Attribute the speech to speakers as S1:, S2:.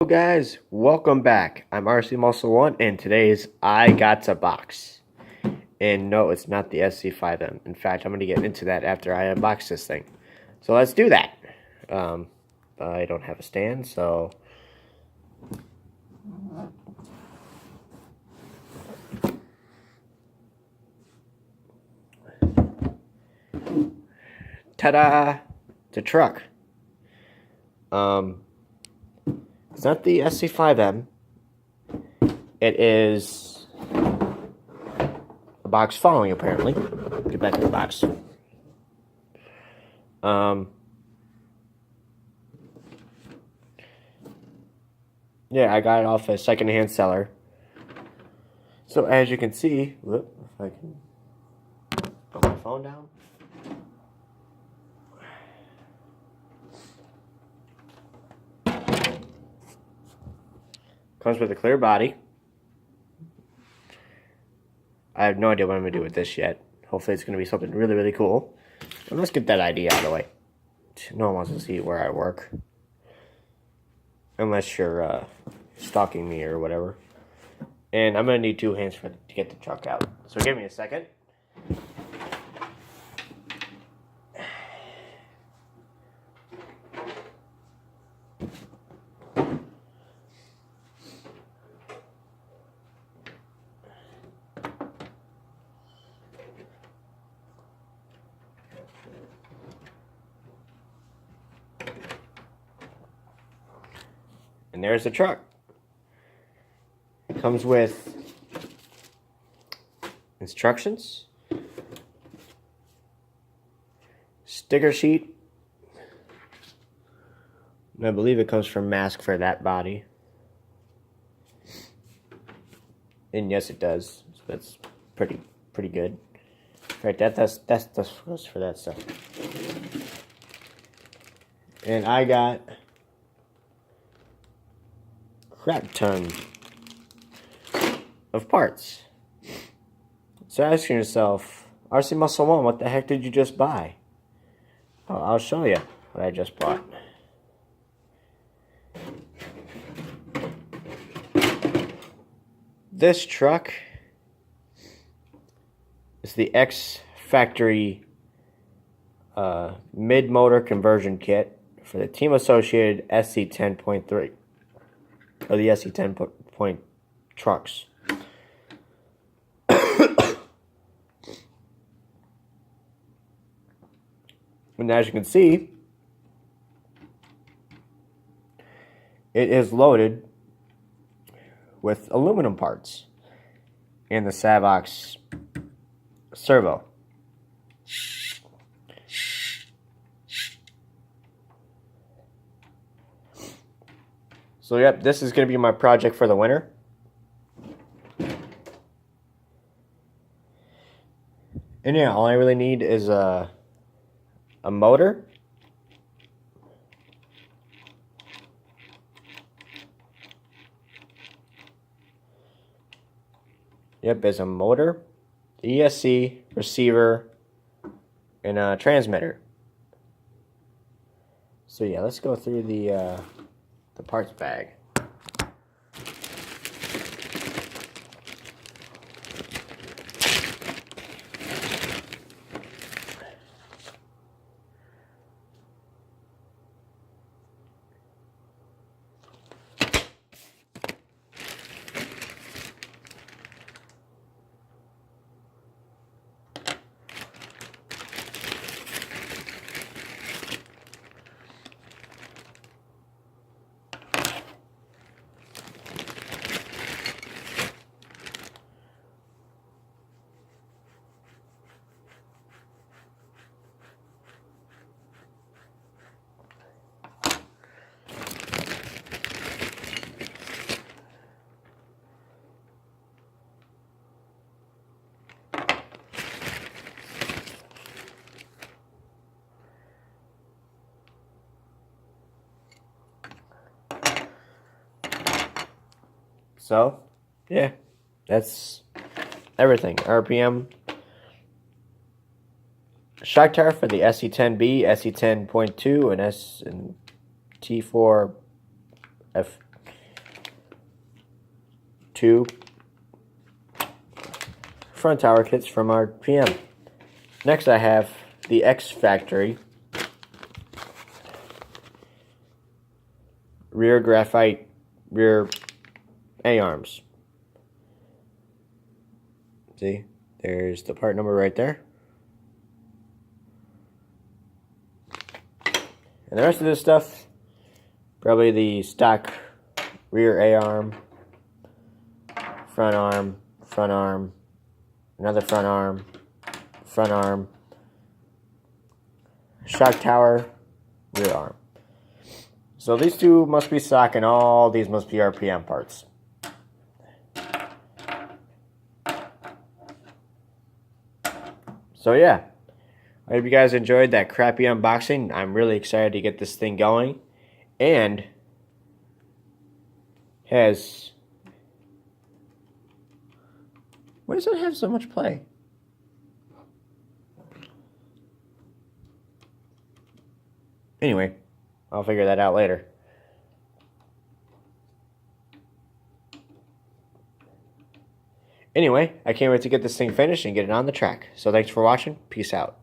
S1: Hello guys, welcome back. I'm RC Muscle One, and today's I Got a Box. And no, it's not the SC5M. In fact, I'm going to get into that after I unbox this thing. So let's do that. I don't have a stand, so ta-da! It's a truck. It's not the SC5M. It is a box following, apparently. Get back to the box. Yeah, I got it off a secondhand seller. So as you can see, whoop, if I can put my phone down. Comes with a clear body. I have no idea what I'm going to do with this yet. Hopefully it's going to be something really, really cool. And let's get that idea out of the way. No one wants to see where I work. Unless you're stalking me or whatever. And I'm going to need two hands to get the truck out. So give me a second. And there's the truck. It comes with instructions, sticker sheet, and I believe it comes from Mask for that body. And yes, it does. So that's pretty good. Right, that's for that stuff. And I got crap ton of parts. So asking yourself, RC Muscle One, what the heck did you just buy? Oh, I'll show you what I just bought. This truck is the X Factory mid-motor conversion kit for the team associated SC10.3 or the SC10 point trucks. And as you can see, it is loaded with aluminum parts and the Savox servo. So yep, this is going to be my project for the winter. And yeah, all I really need is a motor, there's a motor, ESC, receiver, and a transmitter. So yeah, let's go through the parts bag. So, yeah, that's everything. RPM, shock tower for the SE10B, SE10.2, and T4F two front tower kits from RPM. Next I have the X Factory rear graphite rear A-arms. See, there's the part number right there. And the rest of this stuff, probably the stock rear A-arm, front arm, another front arm, shock tower, rear arm. So these two must be stock and all these must be RPM parts. So yeah, I hope you guys enjoyed that crappy unboxing. I'm really excited to get this thing going. And has... why does it have so much play? Anyway, I'll figure that out later. Anyway, I can't wait to get this thing finished and get it on the track. So thanks for watching. Peace out.